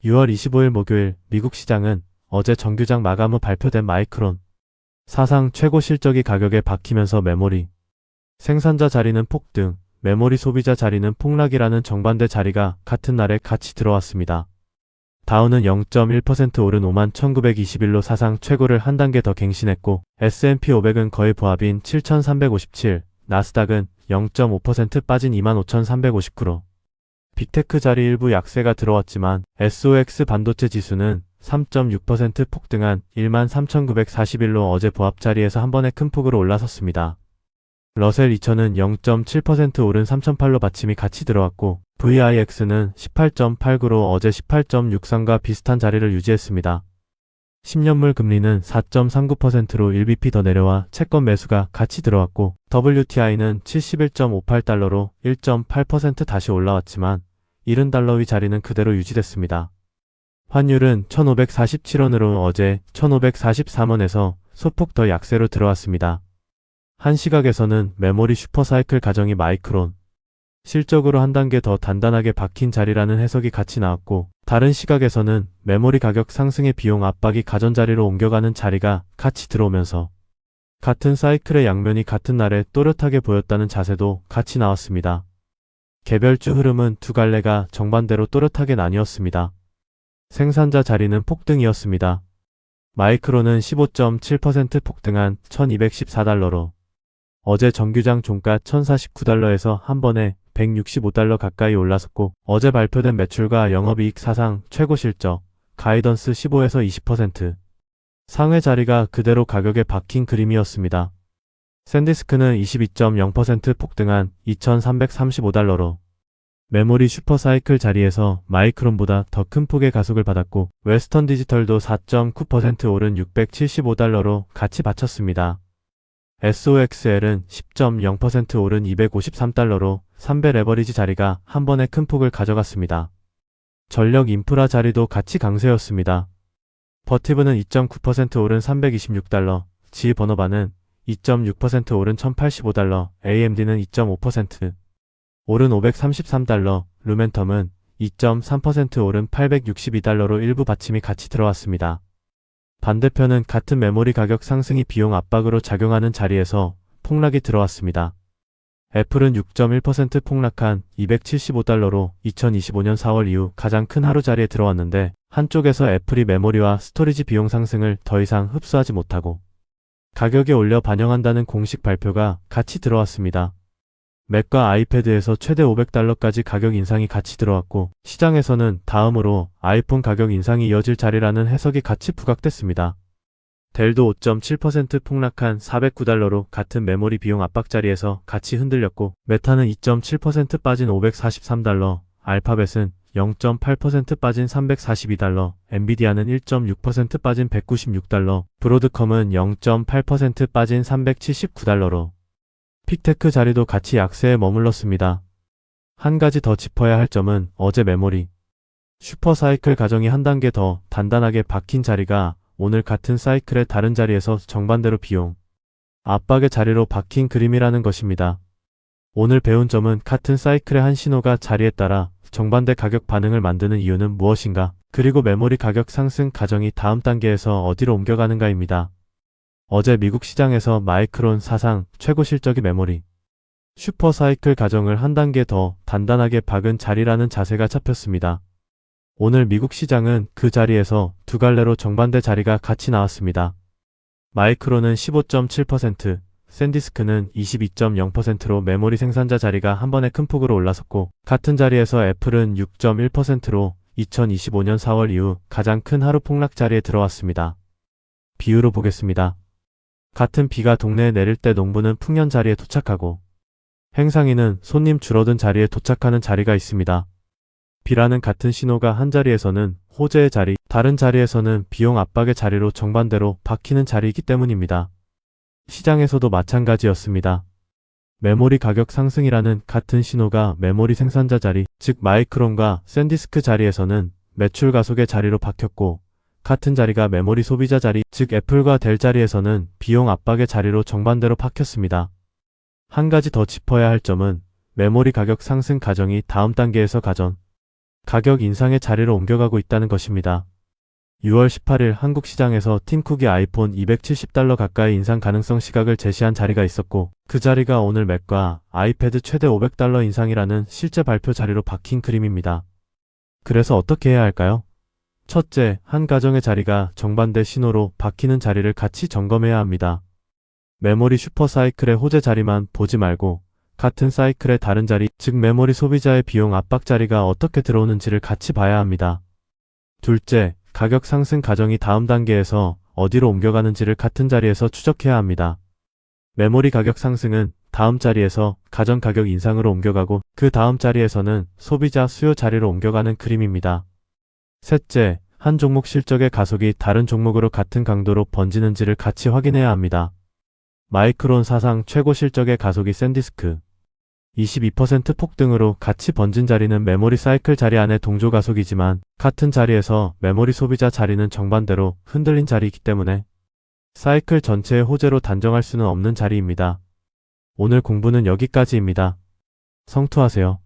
6월 25일 목요일 미국 시장은 어제 정규장 마감 후 발표된 마이크론 사상 최고 실적이 가격에 박히면서 메모리 생산자 자리는 폭등, 메모리 소비자 자리는 폭락이라는 정반대 자리가 같은 날에 같이 들어왔습니다. 다우는 0.1% 오른 51,921로 사상 최고를 한 단계 더 갱신했고 S&P 500은 거의 보합인 7,357, 나스닥은 0.5% 빠진 25,359로 빅테크 자리 일부 약세가 들어왔지만 SOX 반도체 지수는 3.6% 폭등한 13,941로 어제 보합 자리에서 한 번에 큰 폭으로 올라섰습니다. 러셀 2000은 0.7% 오른 3,008로 받침이 같이 들어왔고 VIX는 18.89로 어제 18.63과 비슷한 자리를 유지했습니다. 10년물 금리는 4.39%로 1bp 더 내려와 채권 매수가 같이 들어왔고 WTI는 71.58달러로 1.8% 다시 올라왔지만 70달러 위 자리는 그대로 유지됐습니다. 환율은 1,547원으로 어제 1,543원에서 소폭 더 약세로 들어왔습니다. 한 시각에서는 메모리 슈퍼사이클 가정이 마이크론 실적으로 한 단계 더 단단하게 박힌 자리라는 해석이 같이 나왔고 다른 시각에서는 메모리 가격 상승의 비용 압박이 가전자리로 옮겨가는 자리가 같이 들어오면서 같은 사이클의 양면이 같은 날에 또렷하게 보였다는 자세도 같이 나왔습니다. 개별주 흐름은 두 갈래가 정반대로 또렷하게 나뉘었습니다. 생산자 자리는 폭등이었습니다. 마이크론은 15.7% 폭등한 1,214달러로 어제 정규장 종가 1,049달러에서 한 번에 165달러 가까이 올라섰고 어제 발표된 매출과 영업이익 사상 최고 실적, 가이던스 15에서 20%, 상회 자리가 그대로 가격에 박힌 그림이었습니다. 샌디스크는 22.0% 폭등한 2,335달러로 메모리 슈퍼사이클 자리에서 마이크론보다 더 큰 폭의 가속을 받았고 웨스턴 디지털도 4.9% 오른 675달러로 같이 받쳤습니다. SOXL은 10.0% 오른 253달러로 3배 레버리지 자리가 한 번에 큰 폭을 가져갔습니다. 전력 인프라 자리도 같이 강세였습니다. 버티브는 2.9% 오른 326달러, 지버너바는 2.6% 오른 1085달러, AMD는 2.5% 오른 533달러, 루멘텀은 2.3% 오른 862달러로 일부 받침이 같이 들어왔습니다. 반대편은 같은 메모리 가격 상승이 비용 압박으로 작용하는 자리에서 폭락이 들어왔습니다. 애플은 6.1% 폭락한 275달러로 2025년 4월 이후 가장 큰 하루 자리에 들어왔는데 한쪽에서 애플이 메모리와 스토리지 비용 상승을 더 이상 흡수하지 못하고 가격에 올려 반영한다는 공식 발표가 같이 들어왔습니다. 맥과 아이패드에서 최대 500달러까지 가격 인상이 같이 들어왔고 시장에서는 다음으로 아이폰 가격 인상이 이어질 자리라는 해석이 같이 부각됐습니다. 델도 5.7% 폭락한 409달러로 같은 메모리 비용 압박 자리에서 같이 흔들렸고 메타는 2.7% 빠진 543달러, 알파벳은 0.8% 빠진 342달러, 엔비디아는 1.6% 빠진 196달러, 브로드컴은 0.8% 빠진 379달러로 픽테크 자리도 같이 약세에 머물렀습니다. 한 가지 더 짚어야 할 점은 어제 메모리 슈퍼사이클 가정이 한 단계 더 단단하게 박힌 자리가 오늘 같은 사이클의 다른 자리에서 정반대로 비용 압박의 자리로 박힌 그림이라는 것입니다. 오늘 배운 점은 같은 사이클의 한 신호가 자리에 따라 정반대 가격 반응을 만드는 이유는 무엇인가, 그리고 메모리 가격 상승 가정이 다음 단계에서 어디로 옮겨가는가입니다. 어제 미국 시장에서 마이크론 사상 최고 실적이 메모리 슈퍼사이클 가정을 한 단계 더 단단하게 박은 자리라는 자세가 잡혔습니다. 오늘 미국 시장은 그 자리에서 두 갈래로 정반대 자리가 같이 나왔습니다. 마이크론은 15.7%, 샌디스크는 22.0%로 메모리 생산자 자리가 한 번에 큰 폭으로 올라섰고 같은 자리에서 애플은 6.1%로 2025년 4월 이후 가장 큰 하루 폭락 자리에 들어왔습니다. 비유로 보겠습니다. 같은 비가 동네에 내릴 때 농부는 풍년 자리에 도착하고 행상이는 손님 줄어든 자리에 도착하는 자리가 있습니다. 비라는 같은 신호가 한 자리에서는 호재의 자리, 다른 자리에서는 비용 압박의 자리로 정반대로 박히는 자리이기 때문입니다. 시장에서도 마찬가지였습니다. 메모리 가격 상승이라는 같은 신호가 메모리 생산자 자리, 즉 마이크론과 샌디스크 자리에서는 매출 가속의 자리로 박혔고 같은 자리가 메모리 소비자 자리, 즉 애플과 델 자리에서는 비용 압박의 자리로 정반대로 박혔습니다. 한 가지 더 짚어야 할 점은 메모리 가격 상승 가정이 다음 단계에서 가전 가격 인상의 자리로 옮겨가고 있다는 것입니다. 6월 18일 한국 시장에서 팀쿡이 아이폰 270달러 가까이 인상 가능성 시각을 제시한 자리가 있었고, 그 자리가 오늘 맥과 아이패드 최대 500달러 인상이라는 실제 발표 자리로 박힌 그림입니다. 그래서 어떻게 해야 할까요? 첫째, 한 가정의 자리가 정반대 신호로 박히는 자리를 같이 점검해야 합니다. 메모리 슈퍼사이클의 호재 자리만 보지 말고 같은 사이클의 다른 자리, 즉 메모리 소비자의 비용 압박 자리가 어떻게 들어오는지를 같이 봐야 합니다. 둘째, 가격 상승 가정이 다음 단계에서 어디로 옮겨가는지를 같은 자리에서 추적해야 합니다. 메모리 가격 상승은 다음 자리에서 가전 가격 인상으로 옮겨가고, 그 다음 자리에서는 소비자 수요 자리로 옮겨가는 그림입니다. 셋째, 한 종목 실적의 가속이 다른 종목으로 같은 강도로 번지는지를 같이 확인해야 합니다. 마이크론 사상 최고 실적의 가속이 샌디스크 22% 폭등으로 같이 번진 자리는 메모리 사이클 자리 안의 동조 가속이지만, 같은 자리에서 메모리 소비자 자리는 정반대로 흔들린 자리이기 때문에 사이클 전체의 호재로 단정할 수는 없는 자리입니다. 오늘 공부는 여기까지입니다. 성투하세요.